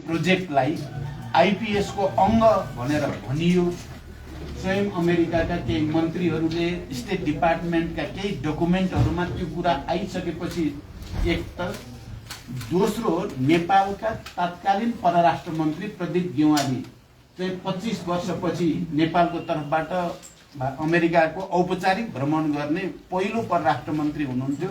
प्रोजेक्टलाई IPS को अंग भनेर भनियो। स्वयं अमेरिकाका केही मन्त्रीहरूले स्टेट डिपार्टमेन्टका केही डकुमेन्टहरूमा त्यो कुरा आइसकेपछि एक त दोस्रो नेपालका तत्कालीन परराष्ट्र मन्त्री प्रदीप गेवाली चाहिँ 25 वर्षपछि नेपालको तर्फबाट अमेरिकाको औपचारिक भ्रमण गर्ने पहिलो परराष्ट्र मन्त्री हुनुहुन्थ्यो।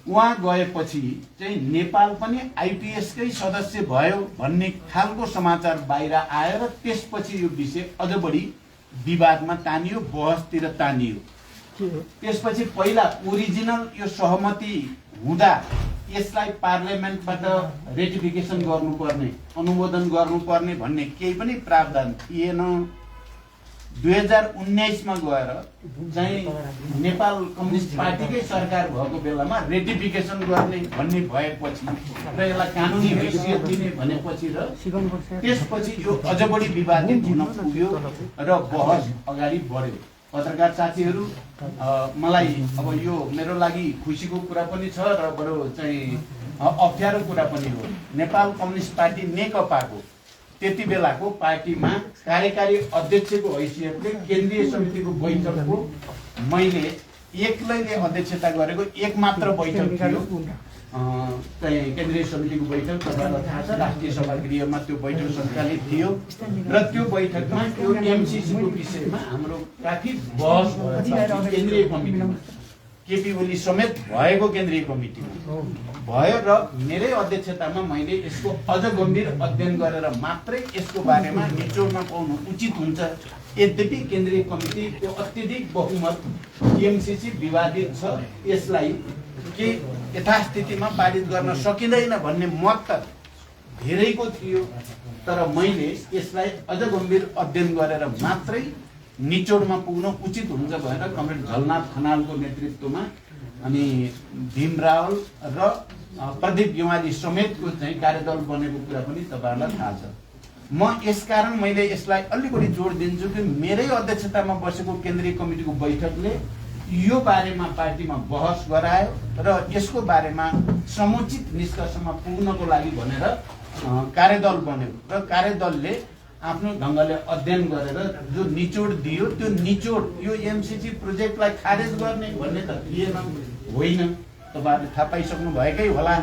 उहाँ गएपछि चाहिँ नेपाल पनि आईपीएसकै सदस्य भयो भन्ने खालको समाचार बाहिर आयो र त्यसपछि यो विषय अझ बढी विवादमा तानियो, बहसतिर तानियो। त्यसपछि पहिला ओरिजिनल यो सहमति हुँदा यसलाई पार्लियामेन्टबाट रेटिफिकेसन गर्नुपर्ने, अनुमोदन गर्नुपर्ने भन्ने केही पनि प्रावधान थिएन। 2019 मा गएर चाहिँ नेपाल कम्युनिस्ट पार्टीकै सरकार भएको बेलामा रेटिफिकेसन गर्ने भन्ने भएपछि र यसलाई कानुनी हैसियत दिने भनेपछि र त्यसपछि यो अझ बढी विवादित हुन पुग्यो र बहस अगाडि बढ्यो। पत्रकार साथीहरू, मलाई अब यो मेरो लागि खुसीको कुरा पनि छ र बडो चाहिँ अप्ठ्यारो कुरा पनि हो। नेपाल कम्युनिस्ट पार्टी नेकपाको त्यति बेलाको पार्टीमा कार्यकारी अध्यक्षको हैसियतले केन्द्रीय समितिको बैठकको मैले एक्लैले अध्यक्षता गरेको एक मात्र बैठक थियो। चाहिँ केन्द्रीय समितिको बैठक तपाईँलाई थाहा छ, राष्ट्रिय सभागृहमा त्यो बैठक सञ्चालित थियो र त्यो बैठकमा यो एमसीसीको विषयमा हाम्रो काफी बहस भयो। केन्द्रीय कमिटीमा केपी ओली समेत भएको केन्द्रीय कमिटीमा भयो र मेरै अध्यक्षतामा मैले यसको अझ गम्भीर अध्ययन गरेर मात्रै यसको बारेमा निचोडमा पाउनु उचित हुन्छ। यद्यपि केन्द्रीय कमिटीको अत्यधिक बहुमत एमसीसी विवादित छ, यसलाई के यथास्थितिमा पारित गर्न सकिँदैन भन्ने मत त धेरैको थियो, तर मैले यसलाई अझ गम्भीर अध्ययन गरेर मात्रै निचोडमा पुग्न उचित हुन्छ भनेर कमरेड झलनाथ खनालको नेतृत्वमा अनि भीम रावल र प्रदीप गेवाली समेतको चाहिँ कार्यदल बनेको कुरा पनि तपाईहरुलाई थाहा छ। म यसकारण मैले यसलाई अलि बढी जोड दिन्छु कि मेरै अध्यक्षतामा बसेको केन्द्रीय कमिटीको बैठकले यो बारेमा पार्टीमा बहस गरायो र यसको बारेमा समुचित निष्कर्षमा पुग्नको लागि भनेर कार्यदल बन्यो र कार्यदलले आफ्नो ढंगले अध्ययन गरेर जो निचोड दियो त्यो निचोड यो एमसीसी प्रोजेक्टलाई खारेज गर्ने भन्ने त थिएन, होइन, तपाईहरुले थाहा पाइसक्नु भएकै होला।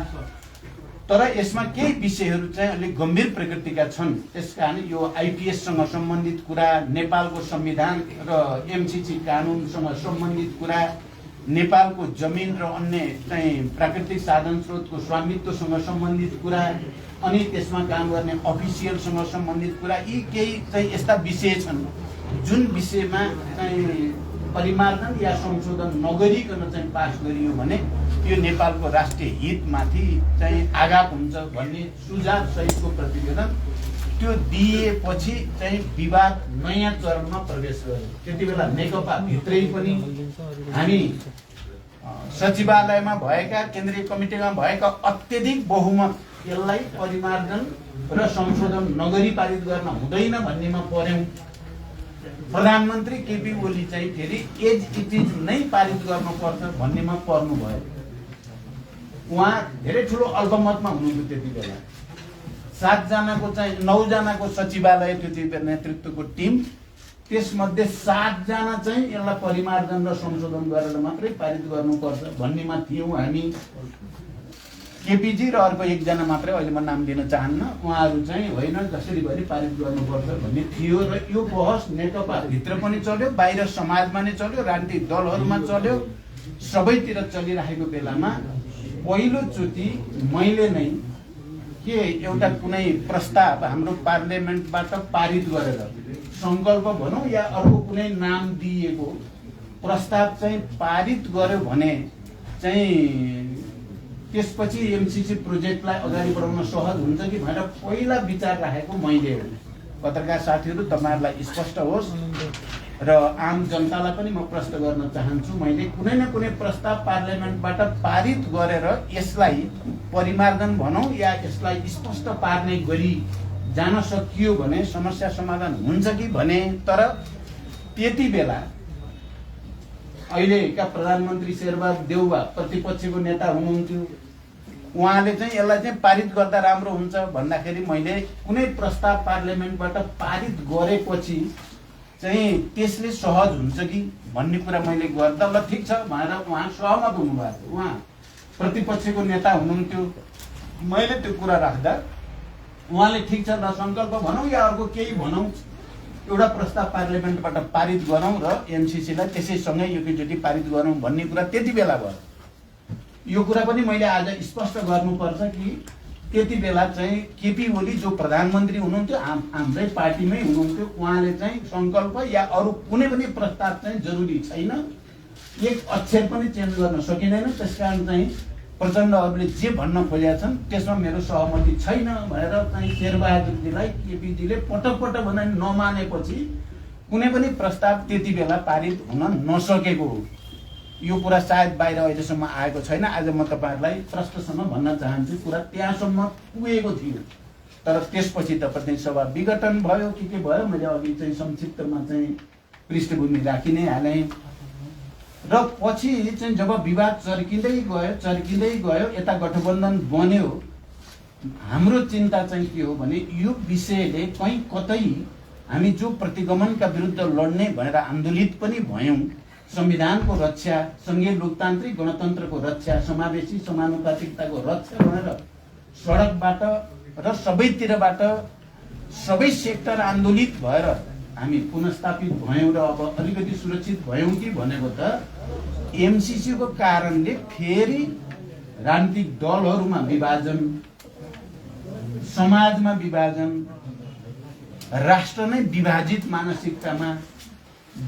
तर यसमा केही विषयहरू चाहिँ अलिक गम्भीर प्रकृतिका छन्। त्यसकारण यो आईपीएस सँग सम्बन्धित कुरा, नेपालको संविधान र एमसीसी कानूनसँग सम्बन्धित कुरा, नेपालको जमिन र अन्य चाहिँ प्राकृतिक साधन स्रोतको स्वामित्वसँग सम्बन्धित कुरा, अनि त्यसमा काम गर्ने अफिसियलसँग सम्बन्धित कुरा, यी केही चाहिँ यस्ता विषय छन् जुन विषयमा चाहिँ परिमार्जन या संशोधन नगरिकन चाहिँ पास गरियो भने यो नेपालको राष्ट्रिय हितमाथि चाहिँ आघात हुन्छ भन्ने सुझाव सहितको प्रतिवेदन त्यो दिएपछि चाहिँ विवाद नयाँ चरणमा प्रवेश गर्यो। त्यति बेला नेकपा भित्रै पनि हामी सचिवालयमा भएका, केन्द्रीय कमिटीमा भएका अत्यधिक बहुमत यसलाई परिमार्जन र संशोधन नगरी पारित गर्न हुँदैन भन्नेमा पर्यौं। प्रधानमन्त्री केपी ओली चाहिँ फेरि एज इट इज नै पारित गर्नुपर्छ भन्नेमा पर्नु भयो। उहाँ धेरै ठुलो अल्पमतमा हुनुहुन्थ्यो त्यति बेला। 7 जनाको चाहिँ 9 जनाको सचिवालय त्यति बेला नेतृत्वको टिम, त्यसमध्ये 7 जना चाहिँ यसलाई परिमार्जन र संशोधन गरेर मात्रै पारित गर्नुपर्छ भन्नेमा थियौं हामी। केपीजी र अर्को एकजना मात्रै, अहिले म नाम दिन चाहन्न, उहाँहरू चाहिँ होइन जसरी भए पारित गर्नुपर्छ भन्ने थियो र यो बहस नेकपा भित्र पनि चल्यो, बाहिर समाजमा नै चल्यो, राजनीतिक दलहरूमा चल्यो, सबैतिर चलिरहेको बेलामा पहिलो चोटि मैले नै के एउटा कुनै प्रस्ताव हाम्रो पार्लियामेन्टबाट पारित गरेर संकल्प भनौं या अर्को कुनै नाम दिएको प्रस्ताव चाहिँ पारित गर्यो भने चाहिँ त्यसपछि एमसीसी प्रोजेक्टलाई अगाडि बढाउन सहज हुन्छ कि भनेर पहिला विचार राखेको मैले हो। पत्रकार साथीहरू, तपाईहरुलाई स्पष्ट होस् र आम जनतालाई पनि म प्रश्न गर्न चाहन्छु, मैले कुनै न कुनै प्रस्ताव पार्लियामेन्टबाट पारित गरेर यसलाई परिमार्जन भनौं या यसलाई स्पष्ट पार्ने गरी जान सकियो भने समस्या समाधान हुन्छ कि भने, तर त्यति बेला अहिलेका प्रधानमन्त्री शेरबहादुर देउवा प्रतिपक्षको नेता हुनुहुन्थ्यो, उहाँले चाहिँ यसलाई चाहिँ पारित गर्दा राम्रो हुन्छ भन्दाखेरि मैले कुनै प्रस्ताव पार्लियामेन्टबाट पारित गरेपछि चाहिँ त्यसले सहज हुन्छ कि भन्ने कुरा मैले गर्दा ल ठिक छ भनेर उहाँ सहमत हुनुभएको थियो। उहाँ प्रतिपक्षको नेता हुनुहुन्थ्यो। मैले त्यो कुरा राख्दा उहाँले ठिक छ ल सङ्कल्प भनौँ या अर्को केही भनौँ, एउटा प्रस्ताव पार्लियामेन्टबाट पारित गरौँ र एमसिसीलाई त्यसैसँगै एकैचोटि पारित गरौँ भन्ने कुरा त्यति बेला भयो। यो कुरा पनि मैले आज स्पष्ट गर्नुपर्छ कि त्यति बेला चाहिँ केपी ओली जो प्रधानमन्त्री हुनुहुन्थ्यो, हाम्रै पार्टीमै हुनुहुन्थ्यो, उहाँले चाहिँ सङ्कल्प या अरू कुनै पनि प्रस्ताव चाहिँ जरुरी छैन, एक अक्षर पनि चेन्ज गर्न सकिँदैन, त्यसकारण चाहिँ प्रचण्डहरूले जे भन्न खोजेका छन् त्यसमा मेरो सहमति छैन भनेर चाहिँ शेरबहादुरजीलाई केपीजीले पटक पटक भन्दा नमानेपछि कुनै पनि प्रस्ताव त्यति बेला पारित हुन नसकेको हो। यो कुरा सायद बाहिर अहिलेसम्म आएको छैन। आज म तपाईँहरूलाई प्रश्नसँग भन्न चाहन्छु, कुरा त्यहाँसम्म पुगेको थियो। तर त्यसपछि त प्रतिनिधि सभा विघटन भयो के भयो, मैले अघि चाहिँ संक्षिप्तमा चाहिँ पृष्ठभूमि राखि नै हालेँ। र पछि चाहिँ जब विवाद चर्किँदै गयो यता गठबन्धन बन्यो, हाम्रो चिन्ता चाहिँ के हो भने यो विषयले कहीँ कतै हामी जो प्रतिगमनका विरुद्ध लड्ने भनेर आन्दोलित पनि भयौँ, संविधानको रक्षा, सङ्घीय लोकतान्त्रिक गणतन्त्रको रक्षा, समावेशी समानुपातिकताको रक्षा भनेर सडकबाट र सबैतिरबाट सबै सेक्टर आन्दोलित भएर हामी पुनस्थापित भयौँ र अब अलिकति सुरक्षित भयौँ कि भनेको त एमसिसीको कारणले फेरि राजनीतिक दलहरूमा विभाजन, समाजमा विभाजन, राष्ट्र नै विभाजित मानसिकतामा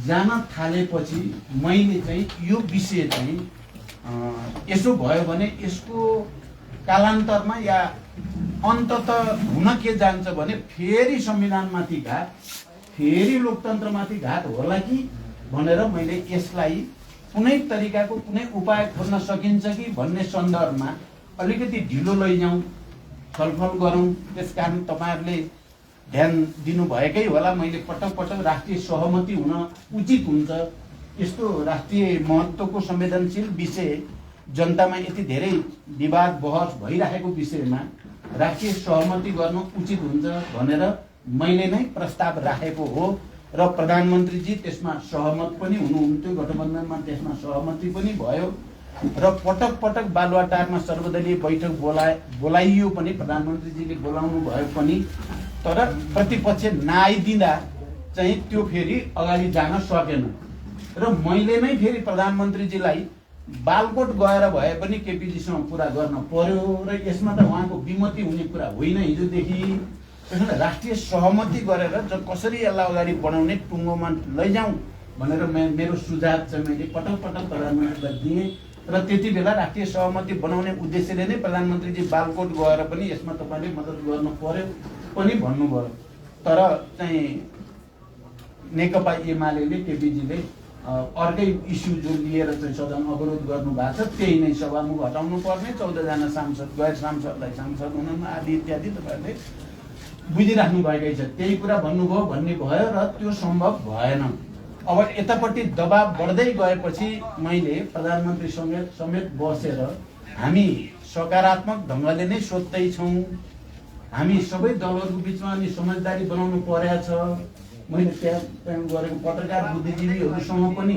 जान थालेपछि मैले चाहिँ यो विषय चाहिँ यसो भयो भने यसको कालान्तरमा या अन्तत हुन के जान्छ भने फेरि संविधानमाथि घात, फेरि लोकतन्त्रमाथि घात होला कि भनेर मैले यसलाई कुनै तरिकाको कुनै उपाय खोज्न सकिन्छ कि भन्ने सन्दर्भमा अलिकति ढिलो लैजाउँ, छलफल गरौँ। त्यसकारण तपाईँहरूले ध्यान दिनुभएकै होला, मैले पटक पटक राष्ट्रिय सहमति हुन उचित हुन्छ, यस्तो राष्ट्रिय महत्त्वको संवेदनशील विषय, जनतामा यति धेरै विवाद बहस भइरहेको विषयमा राष्ट्रिय सहमति गर्नु उचित हुन्छ भनेर मैले नै प्रस्ताव राखेको हो र प्रधानमन्त्रीजी त्यसमा सहमत पनि हुनुहुन्थ्यो, गठबन्धनमा त्यसमा सहमति पनि भयो र पटक पटक बालुवाटारमा सर्वदलीय बैठक बोलाइयो पनि, प्रधानमन्त्रीजीले बोलाउनु भयो पनि, तर प्रतिपक्ष नआइदिँदा चाहिँ त्यो फेरि अगाडि जान सकेन र मैले नै फेरि प्रधानमन्त्रीजीलाई बालकोट गएर भए पनि केपीजीसँग कुरा गर्न पर्यो र यसमा त उहाँको विमति हुने कुरा होइन हिजोदेखि। त्यसैले राष्ट्रिय सहमति गरेर कसरी यसलाई अगाडि बढाउने, टुङ्गोमा लैजाउँ भनेर मेरो सुझाव चाहिँ मैले पटक पटक प्रधानमन्त्रीलाई दिएँ र त्यति बेला राष्ट्रिय सहमति बनाउने उद्देश्यले नै प्रधानमन्त्रीजी बालकोट गएर पनि यसमा तपाईँले मद्दत गर्नु पर्यो पनि भन्नुभयो। तर चाहिँ नेकपा एमाले केपीजीले अर्कै इस्यु जो लिएर चाहिँ सदन अवरोध गर्नु भएको छ, त्यही नै सभामुख हटाउनु पर्ने, 14 जना सांसद गैर सांसदलाई सांसद हुन आदि इत्यादि तपाईँहरूले बुझिराख्नु भएकै छ। त्यही कुरा भन्नुभयो भन्ने भयो र त्यो सम्भव भएन। अब यतापट्टि दबाब बढ्दै गएपछि मैले प्रधानमन्त्रीसँग समेत बसेर हामी सकारात्मक ढङ्गले नै सोध्दैछौँ, हामी सबै दलहरूको बिचमा अनि समझदारी बनाउनु परेको छ। मैले त्यहाँ गरेको पत्रकार बुद्धिजीवीहरूसँग पनि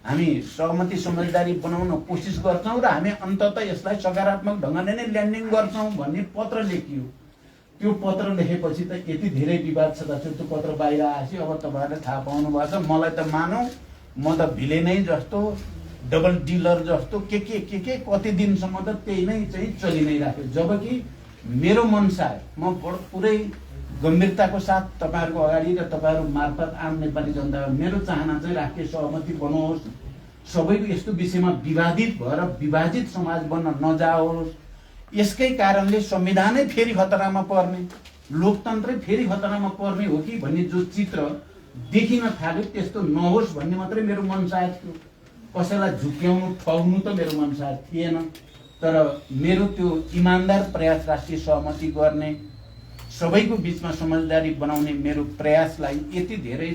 हामी सहमति समझदारी बनाउन कोसिस गर्छौँ र हामी अन्ततः यसलाई सकारात्मक ढङ्गले नै ल्यान्डिङ गर्छौँ भन्ने पत्र लेखियो। त्यो पत्र लेखेपछि त यति धेरै विवाद छ, त्यो पत्र बाहिर आएपछि अब तपाईँहरूले थाहा पाउनु भएको छ। मलाई त मानौ म त भिलेनै जस्तो, डबल डिलर जस्तो के कति दिनसम्म त त्यही नै चाहिँ चलि नै राख्यो। जबकि मेरो मनसा, म पुरै गम्भीरताको साथ तपाईँहरूको अगाडि र तपाईँहरू मार्फत आम नेपाली जनता मेरो चाहना चाहिँ राष्ट्रिय सहमति बनोस्, सबैको यस्तो विषयमा विवादित भएर विभाजित समाज बन्न नजाओस्। यसकै कारणले संविधानै फेरि खतरामा पर्ने, लोकतन्त्रै फेरि खतरामा पर्ने हो कि भन्ने जो चित्र देखिन थाल्यो त्यस्तो नहोस् भन्ने मात्रै मेरो मनसाय थियो। कसैलाई झुक्याउनु ठग्नु त मेरो मनसाय थिएन। तर मेरो त्यो इमान्दार प्रयास राष्ट्रिय सहमति गर्ने, सबैको बिचमा समझदारी बनाउने मेरो प्रयासलाई यति धेरै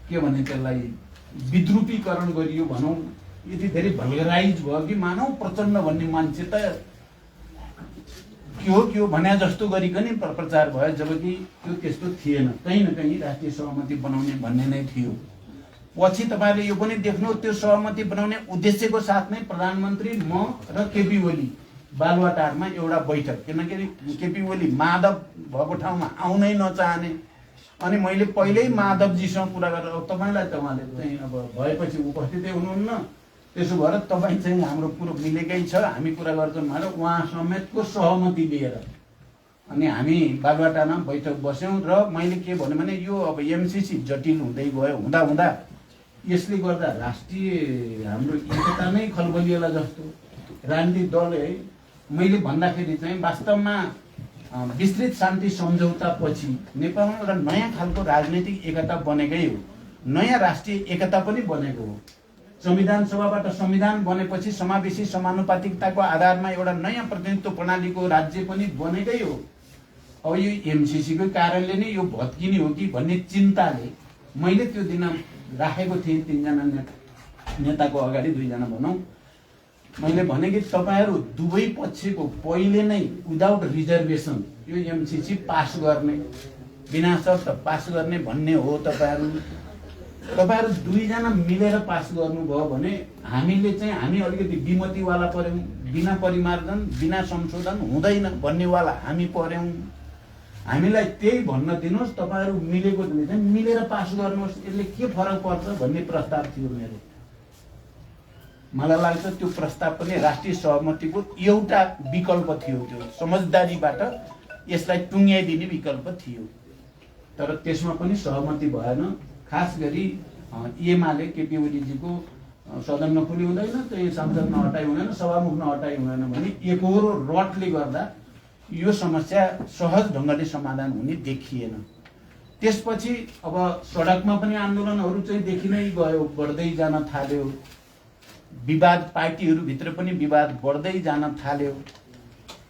के भने त्यसलाई विद्रूपीकरण गरियो भनौँ, यति धेरै भल्गराइज भयो कि मानव प्रचण्ड भन्ने मान्छे त के हो भने जस्तो गरिकन प्रचार भयो, जबकि त्यो त्यस्तो थिएन। कहीँ न कहीँ राष्ट्रिय सहमति बनाउने भन्ने नै थियो। पछि तपाईँले यो पनि देख्नु, त्यो सहमति बनाउने उद्देश्यको साथ नै प्रधानमन्त्री, म र केपी ओली बालुवाटारमा एउटा बैठक, किनकि केपी ओली माधव भएको ठाउँमा आउनै नचाहने, अनि मैले पहिल्यै माधवजीसँग कुरा गरेर तपाईँलाई त उहाँले चाहिँ अब भएपछि उपस्थितै हुनुहुन्न, त्यसो भएर तपाईँ चाहिँ हाम्रो कुरो मिलेकै छ, हामी कुरा गर्छौँ भनेर उहाँ समेतको सहमति लिएर अनि हामी बालुवाटारमा बैठक बस्यौँ। र मैले के भने यो अब एमसिसी जटिल हुँदै गयो, हुँदा हुँदा यसले गर्दा राष्ट्रिय हाम्रो एकता नै खलबलिएला जस्तो राजनीतिक दल है। मैले भन्दाखेरि चाहिँ वास्तवमा विस्तृत शान्ति सम्झौता पछि नेपालमा एउटा नयाँ खालको राजनीतिक एकता बनेकै हो, नयाँ राष्ट्रिय एकता पनि बनेको हो। संविधान सभाबाट संविधान बनेपछि समावेशी समानुपातिकताको आधारमा एउटा नयाँ प्रतिनिधित्व प्रणालीको राज्य पनि बनेकै हो। अब यो एमसिसीको कारणले नै यो भत्किने हो कि भन्ने चिन्ताले मैले त्यो दिन राखेको थिएँ तीनजना नेताको अगाडि, दुईजना भनौँ। मैले भने कि तपाईँहरू दुवै पक्षको पहिले नै विदाउट रिजर्भेसन यो एमसिसी पास गर्ने, बिना शर्त पास गर्ने भन्ने हो। तपाईँहरू दुईजना मिलेर पास गर्नुभयो भने हामी अलिकति विमतिवाला पर्यौँ, बिना परिमार्जन बिना संशोधन हुँदैन भन्नेवाला हामी पर्यौँ। हामीलाई त्यही भन्न दिनुहोस्, तपाईँहरू मिलेको चाहिँ मिलेर पास गर्नुहोस्, यसले के फरक पर्छ भन्ने प्रस्ताव थियो मेरो। मलाई लाग्छ त्यो प्रस्ताव पनि राष्ट्रिय सहमतिको एउटा विकल्प थियो, त्यो समझदारीबाट यसलाई टुङ्ग्याइदिने विकल्प थियो। तर त्यसमा पनि सहमति भएन। खास गरी एमाले केपी ओलीजीको सदन नखुली हुँदैन, चाहिँ संसद नहटाइ हुँदैन, सभामुख नहटाइ हुँदैन भने एकहोरो रटले गर्दा यो समस्या सहज ढङ्गले समाधान हुने देखिएन। त्यसपछि अब सडकमा पनि आन्दोलनहरू चाहिँ देखि नै गयो, बढ्दै जान थाल्यो, विवाद पार्टीहरूभित्र पनि विवाद बढ्दै जान थाल्यो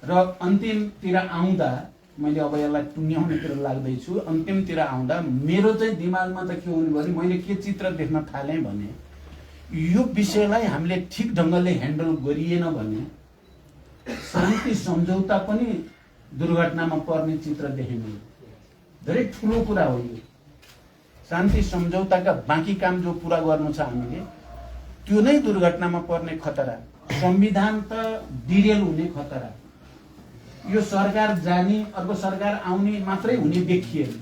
र अन्तिमतिर आउँदा मैले अब यसलाई टुङ्ग्याउनेतिर लाग्दैछु। अन्तिमतिर आउँदा मेरो चाहिँ दिमागमा त के हुने भने मैले के चित्र देख्न थालेँ भने यो विषयलाई हामीले ठिक ढङ्गले ह्यान्डल गरिएन भने शान्ति सम्झौता पनि दुर्घटनामा पर्ने चित्र देखिने धेरै ठुलो कुरा हो। यो शान्ति सम्झौताका बाँकी काम जो पुरा गर्नु छ हामीले त्यो नै दुर्घटनामा पर्ने खतरा, संविधान त डिरेल हुने खतरा, यो सरकार जाने अर्को सरकार आउने मात्रै हुने देखिएन।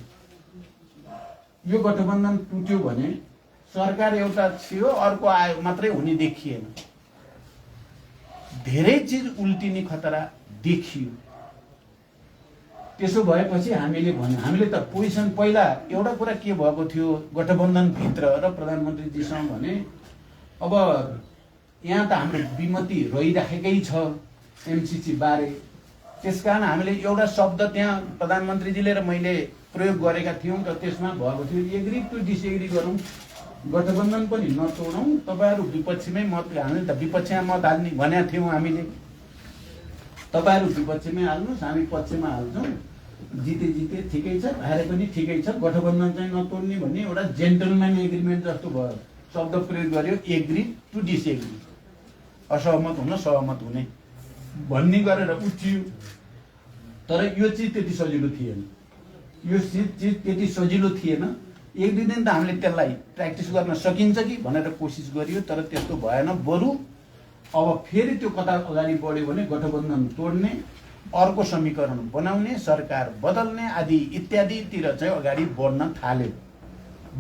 यो गठबन्धन टुट्यो भने सरकार एउटा थियो अर्को आयो मात्रै हुने देखिएन, धेरै चिज उल्टिने खतरा देखियो। त्यसो भएपछि हामीले भन्यौँ, हामीले त पोजिसन पहिला एउटा कुरा के भएको थियो गठबन्धनभित्र र प्रधानमन्त्रीजीसँग भने अब यहाँ त हाम्रो विमति रहिराखेकै छ एमसिसी बारे, त्यसकारण हामीले एउटा शब्द त्यहाँ प्रधानमन्त्रीजीले र मैले प्रयोग गरेका थियौँ र त्यसमा भएको थियो एग्री टु डिसएग्री गरौँ, गठबन्धन पनि नतोडौँ, तपाईँहरू विपक्षमै मत, हामीले त विपक्षमा मत हाल्ने भनेका थियौँ हामीले, तपाईँहरू विपक्षमै हाल्नुहोस् हामी पक्षमा हाल्छौँ, जिते जिते ठिकै छ, हारे पनि ठिकै छ, गठबन्धन चाहिँ नतोड्ने भन्ने एउटा जेन्टलम्यान एग्रिमेन्ट जस्तो भयो। शब्द प्रयोग गर्यो एग्री टु डिसएग्री, असहमत हुन सहमत हुने भन्ने गरेर उठियो। तर यो चिज त्यति सजिलो थिएन, यो चिज त्यति सजिलो थिएन। एक दुई दिन त हामीले त्यसलाई प्र्याक्टिस गर्न सकिन्छ कि भनेर कोसिस गरियो, तर त्यस्तो भएन। बरु अब फेरि त्यो कता अगाडि बढ्यो भने गठबन्धन तोड्ने, अर्को समीकरण बनाउने, सरकार बदल्ने आदि इत्यादितिर चाहिँ अगाडि बढ्न थाल्यो।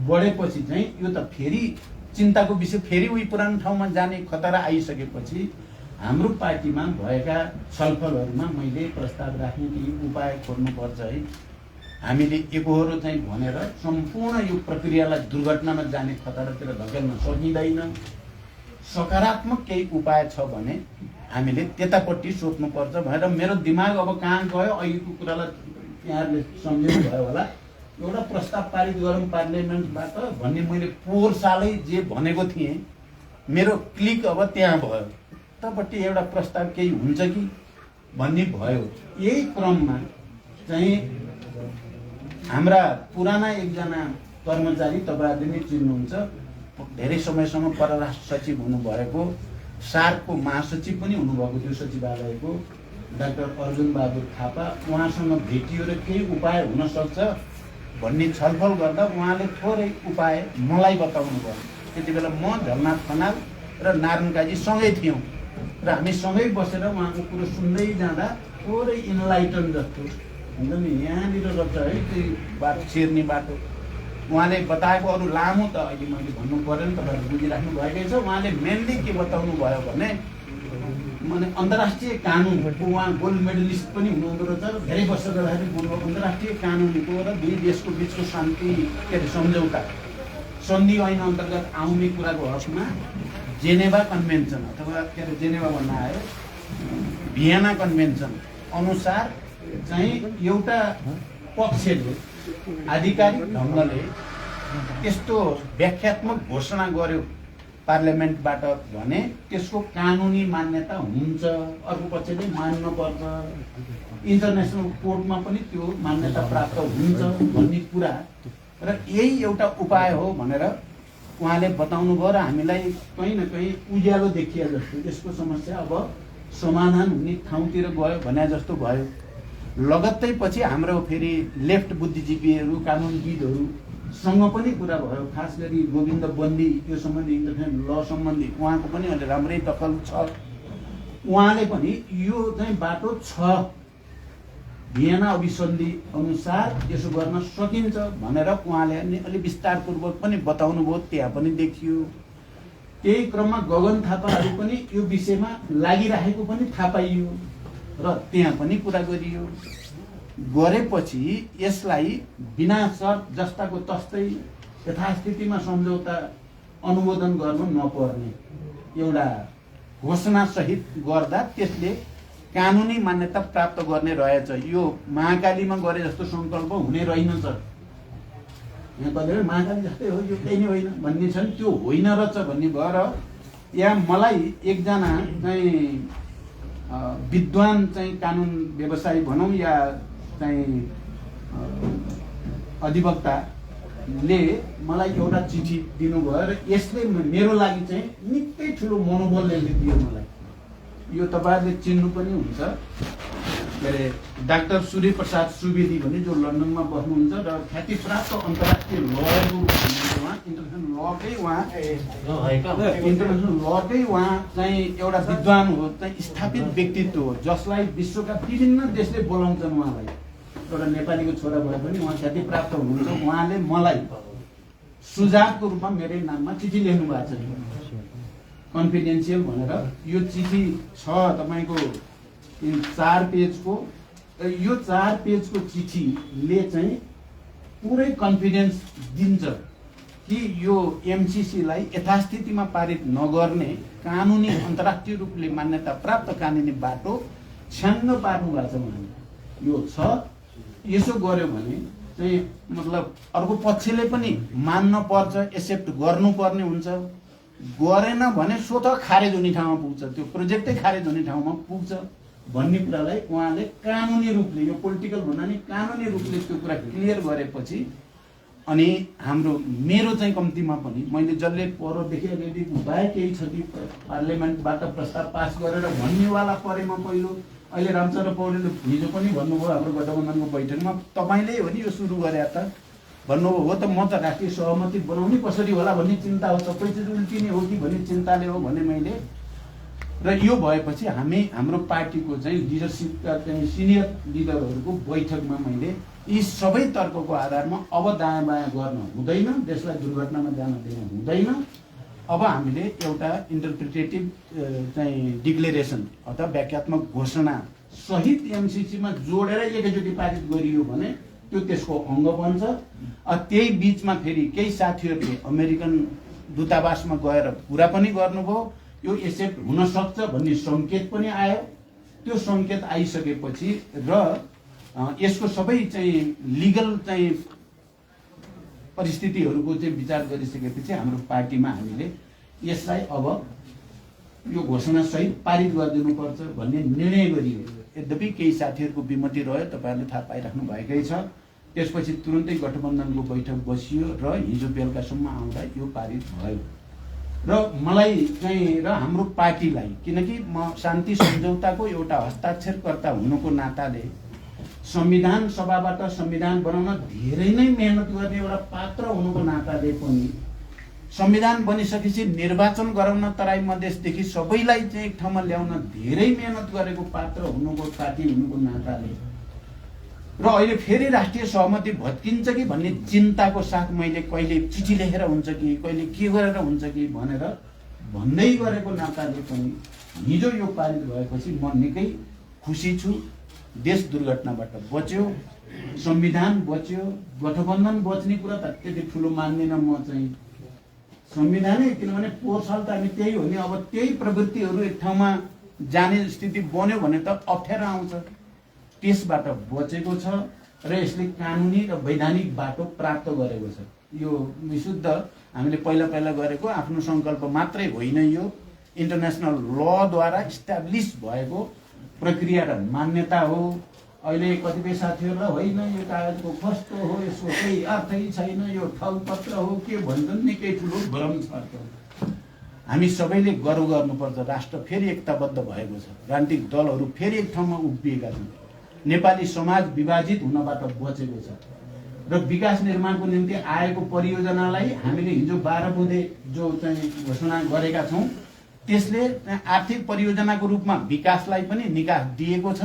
बढेपछि चाहिँ यो त फेरि चिन्ताको विषय, फेरि उही पुरानो ठाउँमा जाने खतरा आइसकेपछि हाम्रो पार्टीमा भएका छलफलहरूमा मैले प्रस्ताव राख्ने कि उपाय खोज्नुपर्छ है, हामीले एकहोरो चाहिँ भनेर सम्पूर्ण यो प्रक्रियालाई दुर्घटनामा जाने खतरातिर धकेल्न सकिँदैन। सकारात्मक केही उपाय छ भने हामीले त्यतापट्टि सोच्नुपर्छ भनेर मेरो दिमाग अब कहाँ गयो। अहिलेको कुरालाई यहाँहरूले सम्झिनु भयो होला, एउटा प्रस्ताव पारित गरौँ पार्लियामेन्टबाट भन्ने मैले पोहोर सालै जे भनेको थिएँ, मेरो क्लिक अब त्यहाँ भयो, त्यतापट्टि एउटा प्रस्ताव केही हुन्छ कि भन्ने भयो। यही क्रममा चाहिँ हाम्रा पुराना एकजना कर्मचारी, तपाईँहरूले नै चिन्नुहुन्छ, धेरै समयसम्म परराष्ट्र सचिव हुनुभएको, सार्कको महासचिव पनि हुनुभएको थियो सचिवालयको डाक्टर अर्जुन बहादुर थापा, उहाँसँग भेटियो र केही उपाय हुन सक्छ भन्ने छलफल गर्दा उहाँले थोरै उपाय मलाई बताउनु भयो। त्यति बेला म झलनाथ खनाल र नारायण काजी सँगै थियौँ र हामी सँगै बसेर उहाँको कुरो सुन्दै जाँदा थोरै इन्लाइटन जस्तो हुन्छ नि, यहाँनिर रहेछ है त्यो बाटो छिर्ने बाटो। उहाँले बताएको अरू लामो त अहिले मैले भन्नु पऱ्यो नि, तपाईँहरू बुझिराख्नु भएकै छ। उहाँले मेनली के बताउनु भयो भने माने अन्तर्राष्ट्रिय कानुनको, उहाँ गोल्ड मेडलिस्ट पनि हुनुहुँदो रहेछ र धेरै वर्ष गर्दाखेरि अन्तर्राष्ट्रिय कानुनको र दुई देशको बिचको शान्ति के अरे सम्झौता सन्धि ऐन अन्तर्गत आउने कुराको हकमा जेनेभा कन्भेन्सन अथवा के अरे जेनेभा भन्न आयो भियना कन्भेन्सन अनुसार चाहिँ एउटा पक्षले आधिकारिक ढङ्गले त्यस्तो व्याख्यात्मक घोषणा गर्यो पार्लियामेन्टबाट भने त्यसको कानुनी मान्यता हुन्छ, अर्को पक्षले मान्न पर्छ, इन्टरनेसनल कोर्टमा पनि त्यो मान्यता प्राप्त हुन्छ भन्ने कुरा र यही एउटा उपाय हो भनेर उहाँले बताउनु भयो र हामीलाई कहीँ न कहीँ उज्यालो देखिए जस्तो यसको समस्या अब समाधान हुने ठाउँतिर गयो भने जस्तो भयो। लगत्तै पछि हाम्रो फेरि लेफ्ट बुद्धिजीवीहरू कानुनविदहरूसँग पनि कुरा भयो, खास गरी गोविन्द बन्दी यो सम्बन्धी इन्टरनेसनल ल सम्बन्धी उहाँको पनि अहिले राम्रै दखल छ। उहाँले पनि यो चाहिँ बाटो छ, भियना अभिसन्धि अनुसार यसो गर्न सकिन्छ भनेर उहाँले अलि विस्तारपूर्वक पनि बताउनु भयो, त्यहाँ पनि देखियो। त्यही क्रममा गगन थापाहरू पनि यो विषयमा लागिरहेको पनि थाहा पाइयो र त्यहाँ पनि कुरा गरियो। गरेपछि यसलाई बिना शर्त जस्ताको तस्तै यथास्थितिमा सम्झौता अनुमोदन गर्नु नपर्ने एउटा घोषणा सहित गर्दा त्यसले कानुनी मान्यता प्राप्त गर्ने रहेछ। यो महाकालीमा गरे जस्तो सङ्कल्प हुने रहेनछ। यहाँ कतिले महाकाली जस्तै हो, यो केही नै होइन भन्ने छन्, त्यो होइन रहेछ भन्ने भएर यहाँ मलाई एकजना चाहिँ विद्वान चाहिँ कानुन व्यवसायी भनौँ या चाहिँ अधिवक्ताले मलाई एउटा चिठी दिनुभयो र यसले मेरो लागि चाहिँ निकै ठुलो मनोबल दियो मलाई। यो तपाईँहरूले चिन्नु पनि हुन्छ, के अरे डाक्टर सूर्य प्रसाद सुवेदी भन्ने जो लन्डनमा बस्नुहुन्छ र ख्यातिप्राप्त अन्तर्राष्ट्रिय लयरको इन्टरनेसनल लकै उहाँ चाहिँ एउटा विद्वान हो, चाहिँ स्थापित व्यक्तित्व हो जसलाई विश्वका विभिन्न देशले बोलाउँछन् उहाँलाई। एउटा नेपालीको छोरा भए पनि उहाँ ख्यातिप्राप्त हुनुहुन्छ। उहाँले मलाई सुझावको रूपमा मेरै नाममा चिठी लेख्नु भएको छ कन्फिडेन्सियल भनेर। यो चिठी छ तपाईँको 4 पेजको। यो 4 पेजको चिठीले चाहिँ पुरै कन्फिडेन्स दिन्छ कि यो एमसीसीलाई यथास्थितिमा पारित नगर्ने कानुनी अन्तर्राष्ट्रिय रूपले मान्यता प्राप्त कानुनी बाटो छ्याङ्ग पार्नु भएको छ उहाँले। यो छ, यसो गर्यो भने चाहिँ मतलब अर्को पक्षले पनि मान्न पर्छ, एक्सेप्ट गर्नुपर्ने हुन्छ। गरेन भने स्वतः खारेज हुने ठाउँमा पुग्छ, त्यो प्रोजेक्टै खारेज हुने ठाउँमा पुग्छ भन्ने कुरालाई उहाँले कानुनी रूपले, यो पोलिटिकल भन्दा नि कानुनी रूपले त्यो कुरा क्लियर गरेपछि अनि हाम्रो मेरो चाहिँ कम्तीमा पनि मैले जसले परदेखि रेडी भए केही छ कि पार्लियामेन्टबाट प्रस्ताव पास गरेर भन्नेवाला परेमा पहिलो अहिले रामचन्द्र पौडेलले हिजो पनि भन्नुभयो हाम्रो गठबन्धनको बैठकमा, तपाईँले हो नि यो सुरु गरे त भन्नुभयो। हो त म त राष्ट्रिय सहमति बनाउने कसरी होला भन्ने चिन्ता हो, सबै चिज उल्टिने हो कि भन्ने चिन्ताले हो भने मैले। र यो भएपछि हाम्रो पार्टीको चाहिँ लिडरसिपका चाहिँ सिनियर लिडरहरूको बैठकमा मैले यी सबै तर्कको आधारमा अब दायाँ बायाँ गर्न हुँदैन, देशलाई दुर्घटनामा जान दिन हुँदैन। अब हामीले एउटा इन्टरप्रिटेटिभ चाहिँ डिक्लेरेसन अथवा व्याख्यात्मक घोषणा सहित एमसीसीमा जोडेर एकैचोटि पारित गरियो भने त्यो त्यसको अङ्ग बन्छ। त्यही बिचमा फेरि केही साथीहरूले अमेरिकन दूतावासमा गएर कुरा पनि गर्नुभयो, यो एक्सेप्ट हुन सक्छ भन्ने सङ्केत पनि आयो। त्यो सङ्केत आइसकेपछि र यसको सबै चाहिँ लिगल चाहिँ परिस्थितिहरूको चाहिँ विचार गरिसकेपछि हाम्रो पार्टीमा हामीले यसलाई अब यो घोषणा सहित पारित गरिदिनुपर्छ भन्ने निर्णय गरियो। यद्यपि केही साथीहरूको विमति रह्यो, तपाईँहरूले थाहा पाइराख्नु भएकै छ। त्यसपछि तुरुन्तै गठबन्धनको बैठक बसियो र हिजो बेलुकासम्म आउँदा यो पारित भयो। र मलाई चाहिँ र हाम्रो पार्टीलाई, किनकि म शान्ति सम्झौताको एउटा हस्ताक्षरकर्ता हुनुको नाताले संविधान सभाबाट संविधान बनाउन धेरै नै मेहनत गर्ने एउटा पात्र हुनुको नाताले पनि संविधान बनिसकेपछि निर्वाचन गराउन तराई मधेसदेखि सबैलाई चाहिँ एक ठाउँमा ल्याउन धेरै मेहनत गरेको पात्र हुनुको पार्टी हुनुको नाताले र अहिले फेरि राष्ट्रिय सहमति भत्किन्छ कि भन्ने चिन्ताको साथ मैले कहिले चिठी लेखेर हुन्छ कि कहिले के गरेर हुन्छ कि भनेर भन्दै गरेको नाताले पनि हिजो यो पारित भएपछि म निकै खुसी छु। देश दुर्घटनाबाट बच्यो, संविधान बच्यो, गठबन्धन बच्ने कुरा त त्यति ठुलो मान्दिनँ म चाहिँ। संविधानै, किनभने पोहोर साल त हामी त्यही हो नि, अब त्यही प्रवृत्तिहरू एक ठाउँमा जाने स्थिति बन्यो भने त अप्ठ्यारो आउँछ। त्यसबाट बचेको छ र यसले कानुनी र वैधानिक बाटो प्राप्त गरेको छ। यो विशुद्ध हामीले पहिला पहिला गरेको आफ्नो सङ्कल्प मात्रै होइन, यो इन्टरनेसनल लद्वारा इस्टाब्लिस भएको प्रक्रिया र मान्यता हो। अहिले कतिपय साथीहरूलाई होइन यो कागजको कस्तो हो, यसको केही अर्थै छैन, यो ठगपत्र हो के भन्छन्, निकै ठुलो भ्रम छ। हामी सबैले गर्व गर्नुपर्छ, राष्ट्र फेरि एकताबद्ध भएको छ, राजनीतिक दलहरू फेरि एक ठाउँमा उभिएका छन्, नेपाली समाज विभाजित हुनबाट बचेको छ र विकास निर्माणको निम्ति आएको परियोजनालाई हामीले हिजो 12 बुँदे जो चाहिँ घोषणा गरेका छौँ त्यसले आर्थिक परियोजनाको रूपमा विकासलाई पनि निकास दिएको छ।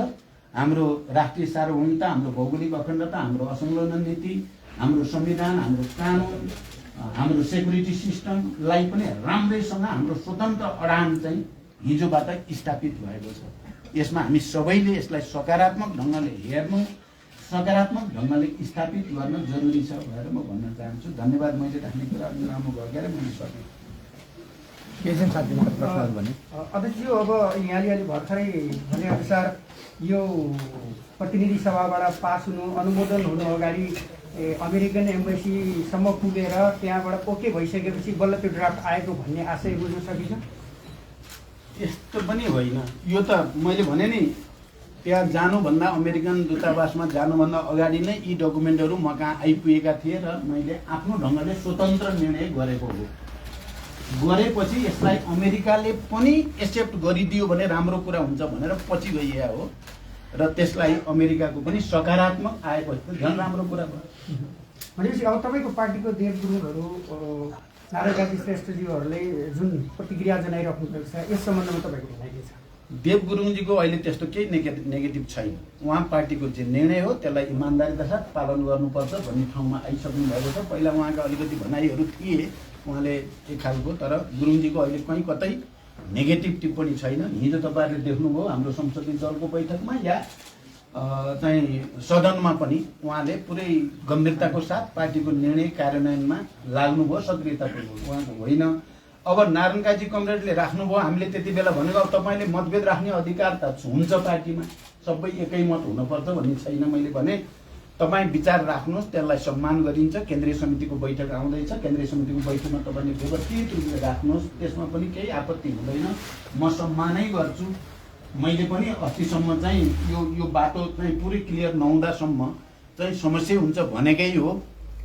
हाम्रो राष्ट्रिय सार्वभौमिकता, हाम्रो भौगोलिक अखण्डता, हाम्रो असंलग्न नीति, हाम्रो संविधान, हाम्रो कानुन, हाम्रो सेक्युरिटी सिस्टमलाई पनि राम्रैसँग हाम्रो स्वतन्त्र अडान चाहिँ हिजोबाट स्थापित भएको छ। यसमा हामी सबैले यसलाई सकारात्मक ढङ्गले हेर्नु, सकारात्मक ढङ्गले स्थापित गर्न जरुरी छ भनेर म भन्न चाहन्छु। धन्यवाद। मैले राख्ने कुरा लामो भयो क्या मैले सकेँ। अध्यक्ष, अब यहाँले अलि भर्खरै भनेअनुसार यो प्रतिनिधि सभाबाट पास हुनु, अनुमोदन हुनु अगाडि अमेरिकन एम्बेसीसम्म पुगेर त्यहाँबाट ओके भइसकेपछि बल्ल त्यो ड्राफ्ट आएको भन्ने आशय बुझ्न सकिन्छ? यस्तो पनि होइन। यो त मैले भने नि, त्यहाँ जानुभन्दा, अमेरिकन दूतावासमा जानुभन्दा अगाडि नै यी डकुमेन्टहरू म कहाँ आइपुगेका थिए र मैले आफ्नो ढङ्गले स्वतन्त्र निर्णय गरेको हो। गरेपछि यसलाई अमेरिकाले पनि एक्सेप्ट गरिदियो भने राम्रो कुरा हुन्छ भनेर पछि गइया हो र त्यसलाई अमेरिकाको पनि सकारात्मक आएपछि त झन् राम्रो कुरा भयो। भनेपछि अब तपाईँको पार्टीको देव गुरुङहरू नारायण काजी श्रेष्ठज्यूहरूले जुन प्रतिक्रिया जनाइराख्नु भएको छ यस सम्बन्धमा तपाईँको भनाइ के छ? देव गुरुङजीको अहिले त्यस्तो केही नेगेटिभ छैन। उहाँ पार्टीको जे निर्णय हो त्यसलाई इमान्दारीका साथ पालन गर्नुपर्छ भन्ने ठाउँमा आइसक्नु भएको छ। पहिला उहाँका अलिकति भनाइहरू थिए उहाँले एक खालको, तर गुरुङजीको अहिले कहीँ कतै नेगेटिभ टिप्पणी छैन। हिजो तपाईँहरूले देख्नुभयो हाम्रो संसदीय दलको बैठकमा या चाहिँ सदनमा पनि उहाँले पुरै गम्भीरताको साथ पार्टीको निर्णय कार्यान्वयनमा लाग्नुभयो, सक्रियतापूर्वक। उहाँको होइन अब नारायण काजी कमरेडले राख्नुभयो, हामीले त्यति बेला भनेको अब तपाईँले मतभेद राख्ने अधिकार त हुन्छ पार्टीमा, सबै एकै मत हुनुपर्छ भन्ने छैन। मैले भने तपाईँ विचार राख्नुहोस्, त्यसलाई सम्मान गरिन्छ। केन्द्रीय समितिको बैठक आउँदैछ, केन्द्रीय समितिको बैठकमा तपाईँले व्यवस्थित रूपले राख्नुहोस्, त्यसमा पनि केही आपत्ति हुँदैन, म सम्मानै गर्छु। मैले पनि अस्तिसम्म चाहिँ यो बाटो चाहिँ पुरै क्लियर नहुँदासम्म चाहिँ समस्या हुन्छ भनेकै हो,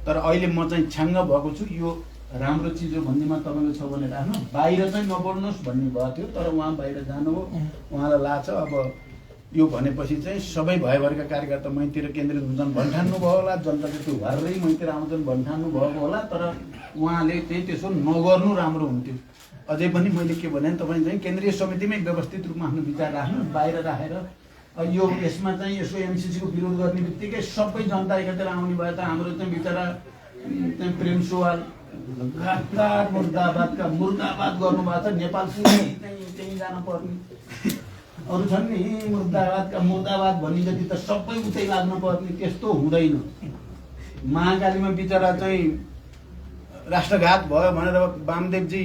तर अहिले म चाहिँ छ्याङ्ग भएको छु। यो राम्रो चिज हो भन्नेमा तपाईँको छ भने राख्नु, बाहिर चाहिँ नबढ्नुहोस् भन्ने भएको थियो, तर उहाँ बाहिर जानुभयो, उहाँलाई लाग्छ अब यो भनेपछि चाहिँ सबै भयभरका कार्यकर्ता मैतिर केन्द्रित हुन्छन् भन्ठान्नु भयो होला, जनताले त्यो घरै मैतिर आउँछन् भन्ठान्नु भएको होला, तर उहाँले चाहिँ त्यसो नगर्नु राम्रो हुन्थ्यो। अझै पनि मैले के भने तपाईँ चाहिँ केन्द्रीय समितिमै व्यवस्थित रूपमा आफ्नो विचार राख्नु, बाहिर राखेर यो यसमा चाहिँ यसो एमसिसीको विरोध गर्ने बित्तिकै सबै जनता एकातिर आउने भए त हाम्रो चाहिँ बिचरा चाहिँ प्रेम सुवाल मुर्दाबादका मुर्दाबाद गर्नुभएको छ। नेपाल त्यहीँ जान पर्ने अरू छन् नि, मुर्दाबादका मुर्दाबाद भन्ने जति त सबै उतै लाग्नु पर्ने, त्यस्तो हुँदैन। महाकालीमा बिचरा चाहिँ राष्ट्रघात भयो भनेर वामदेवजी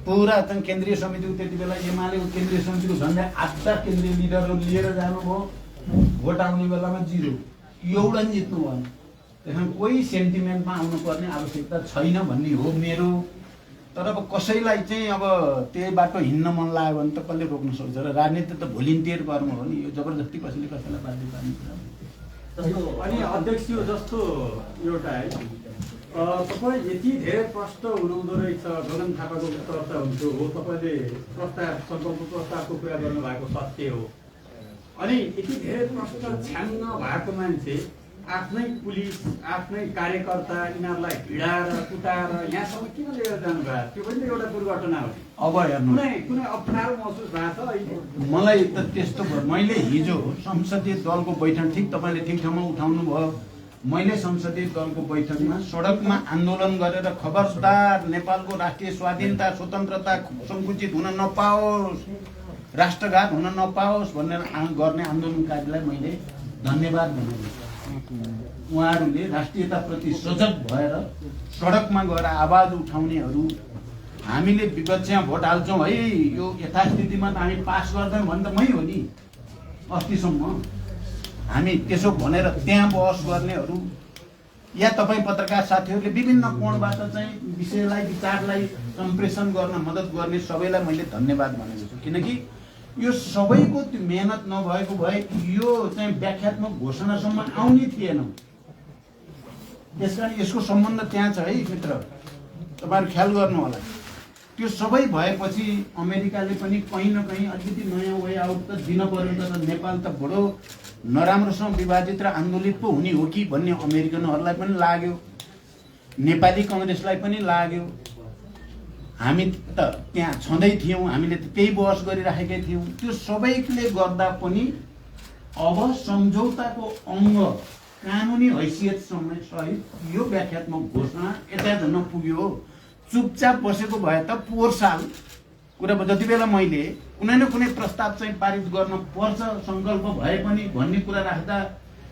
पुरा चाहिँ केन्द्रीय समितिको त्यति बेला एमालेको केन्द्रीय समितिको झन्डा आधा केन्द्रीय लिडरहरू लिएर जानुभयो, भोट आउने बेलामा 0, एउटा नि जित्नु भएन। त्यसमा कोही सेन्टिमेन्टमा आउनुपर्ने आवश्यकता छैन भन्ने हो मेरो। तर अब कसैलाई चाहिँ अब त्यही बाटो हिँड्न मन लाग्यो भने त कसले रोक्न सक्छ र राजनीति त भोलिन्टियर गर्नु हो नि, यो जबरजस्ती कसैले कसैलाई बाध्य पार्ने कुरा। अनि अध्यक्ष जस्तो एउटा है तपाईँ यति धेरै प्रश्न हुनुहुँदो रहेछ गगन थापाको चर्चा हुन्थ्यो हो तपाईँले सङ्कल्प प्रस्तावको कुरा गर्नुभएको सत्य हो अनि यति धेरै प्रश्न छ्याङ्ग भएको मान्छे आफ्नै पुलिस आफ्नै कार्यकर्ता यिनीहरूलाई भिडाएर कुटाएर यहाँसम्म किन लिएर जानुभयो त्यो पनि एउटा दुर्घटना हो अब हेर्नु कुनै अप्ठ्यारो महसुस भएको छ अहिले मलाई त त्यस्तो भयो मैले हिजो संसदीय दलको बैठक ठिक तपाईँले ठिक ठाउँमा उठाउनु भयो मैले संसदीय दलको बैठकमा सडकमा आन्दोलन गरेर खबरदार नेपालको राष्ट्रिय स्वाधीनता स्वतन्त्रता सङ्कुचित हुन नपाओस् राष्ट्रघात हुन नपाओस् भनेर गर्ने आन्दोलनकारीलाई मैले धन्यवाद भनेको उहाँहरूले राष्ट्रियताप्रति सजग भएर सडकमा गएर आवाज उठाउनेहरू हामीले विपक्षमा भोट हाल्छौँ है यो यथास्थितिमा त हामी पास गर्दैनौँ भने त मै हो नि अस्तिसम्म हामी त्यसो भनेर त्यहाँ बहस गर्नेहरू या तपाईँ पत्रकार साथीहरूले विभिन्न कोणबाट चाहिँ विषयलाई विचारलाई सम्प्रेषण गर्न मद्दत गर्ने सबैलाई मैले धन्यवाद भनेको छु किनकि यो सबैको त्यो मेहनत नभएको भए यो चाहिँ व्याख्यात्मक घोषणासम्म आउने थिएन त्यसकारण यसको सम्बन्ध त्यहाँ छ है मित्र तपाईँहरू ख्याल गर्नु होला त्यो सबै भएपछि अमेरिकाले पनि कहीँ न कहीँ अलिकति नयाँ वे आउट त दिन पर्यो त नेपाल त बडो नराम्रोसँग विभाजित र आन्दोलित पो हुने हो कि भन्ने अमेरिकनहरूलाई पनि लाग्यो नेपाली कङ्ग्रेसलाई पनि लाग्यो हामी त त्यहाँ छँदै थियौँ हामीले त त्यही बहस गरिराखेकै थियौँ त्यो सबैले गर्दा पनि अब सम्झौताको अङ्ग कानुनी हैसियत सहित यो व्याख्यात्मक घोषणा यता झन् पुग्यो चुपचाप बसेको भए त पोहोर साल कुरा जति बेला मैले कुनै न कुनै प्रस्ताव चाहिँ पारित गर्न पर्छ सङ्कल्प भए पनि भन्ने कुरा राख्दा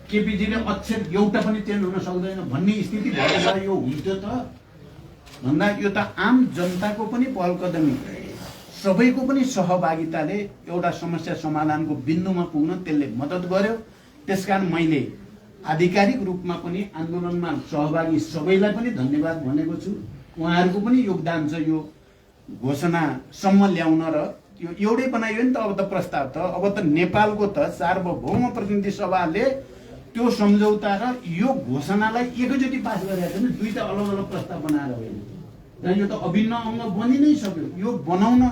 केपीजीले अक्षर एउटा पनि चेन्ज हुन सक्दैन भन्ने स्थिति भएको भए यो हुन्थ्यो त भन्दा यो त आम जनताको पनि पहल कदमी सबैको पनि सहभागिताले एउटा समस्या समाधानको बिन्दुमा पुग्न त्यसले मद्दत गर्यो त्यसकारण मैले आधिकारिक रूपमा पनि आन्दोलनमा सहभागी सबैलाई पनि धन्यवाद भनेको छु उहाँहरूको पनि योगदान छ यो घोषणासम्म ल्याउन र यो एउटै बनाइयो नि त अब त प्रस्ताव त अब त नेपालको त सार्वभौम प्रतिनिधि सभाले त्यो सम्झौता र यो घोषणालाई एकैचोटि पास गरेका छन् दुईटा अलग अलग प्रस्ताव बनाएर होइन र यो त अभिन्न अङ्ग बनि नै सक्यो यो बनाउन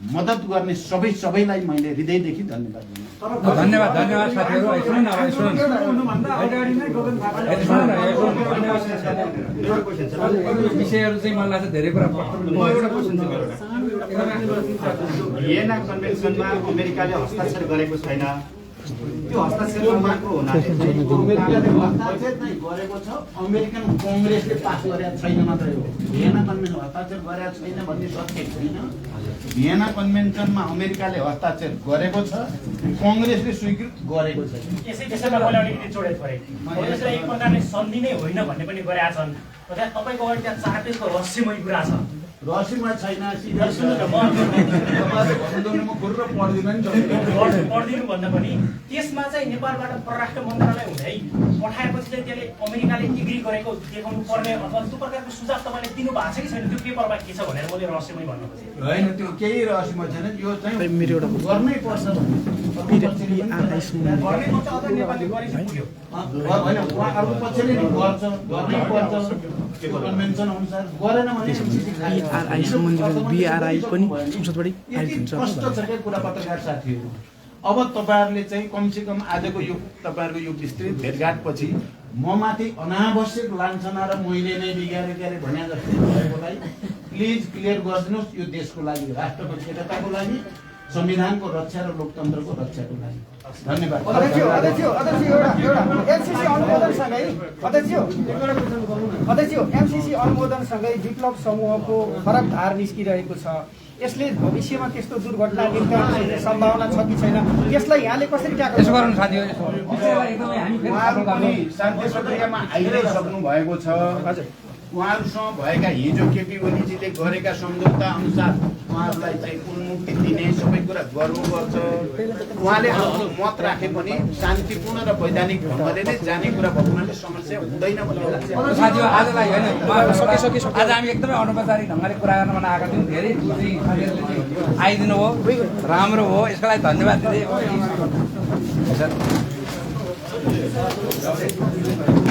मद्दत गर्ने सबैलाई मैले हृदयदेखि धन्यवाद दिन्छु धन्यवाद साथीहरू विषयहरू चाहिँ मलाई लाग्छ धेरै कुरा भियेना कन्भेन्सनमा अमेरिकाले हस्ताक्षर गरेको छैन त्यो हस्ताक्षर मात्र हुनाले अमेरिकाले हस्ताक्षर नै गरेको छ अमेरिकन कङ्ग्रेसले पास गरेको छैन मात्रै हो भियेना कन्भेन्सन हस्ताक्षर गरेको छैन भन्ने सत्य छैन भियेना कन्भेन्सनमा अमेरिकाले हस्ताक्षर गरेको छ कङ्ग्रेसले स्वीकृत गरेको छ त्यसैमा मैले अलिकति जोडेको परेँ कङ्ग्रेसलाई एक प्रकारले सन्धि नै होइन भन्ने पनि गरेका छन् तपाईँको अगाडि त्यहाँ 4 पेजको रहस्यमय कुरा छ रहस्यमा छैन पढिदिनु भन्दा पनि त्यसमा चाहिँ नेपालबाट परराष्ट्र मन्त्रालय हुँदै पठाएपछि चाहिँ त्यसले अमेरिकाले एग्री गरेको देखाउनु पर्ने अथवा त्यो प्रकारको सुझाव तपाईँले दिनु भएको छ कि छैन त्यो पेपरमा के छ भनेर मैले रहस्यमय भन्नु खोजेँ होइन त्यो केही रहस्यमा छैन यो चाहिँ गर्नै पर्छ होइन अर्को पक्षले नि गर्छ गर्नै पर्छ त्यो कन्भेन्सन अनुसार गरेन भने BRI पनि संसदबाटै स्पष्ट छ के कुरा पत्रकार साथीहरू अब तपाईहरुले चाहिँ कमसेकम आजको यो तपाईहरुको यो विस्तृत भेटघाटपछि म माथि अनावश्यक लान्छना र मैले नै बिगारे गरे भन्या जस्तै भएकोलाई प्लिज क्लियर गरिदिनुस् यो देशको लागि राष्ट्रको एकताको लागि संविधानको रक्षा र लोकतन्त्रको रक्षाको लागि धन्यवाद अध्यक्ष एमसीसी अनुमोदनसँगै विप्लव समूहको फरक धार निस्किरहेको छ यसले भविष्यमा त्यस्तो दुर्घटना निम्ति सम्भावना छ कि छैन यसलाई यहाँले कसरी ट्याकल यसो गर्नु साथीहरू उहाँहरू पनि शान्ति प्रक्रियामा आइसक्नु भएको छ हजुर उहाँहरूसँग भएका हिजो केपी ओलीजीले गरेका सम्झौता अनुसार उहाँहरूलाई चाहिँ उन्मुक्ति दिने सबै कुरा गर्नुपर्छ उहाँले आफ्नो मत राखे पनि शान्तिपूर्ण र वैधानिक ढङ्गले नै जाने कुरा भएको हुनाले समस्या हुँदैन भन्ने लाग्छ साथीहरू आजलाई होइन आज हामी एकदमै अनौपचारिक ढङ्गले कुरा गर्न आएका थियौँ धेरै साथीहरूले आइदिनु हो राम्रो हो यसको लागि धन्यवाद दिँदै हुन्छ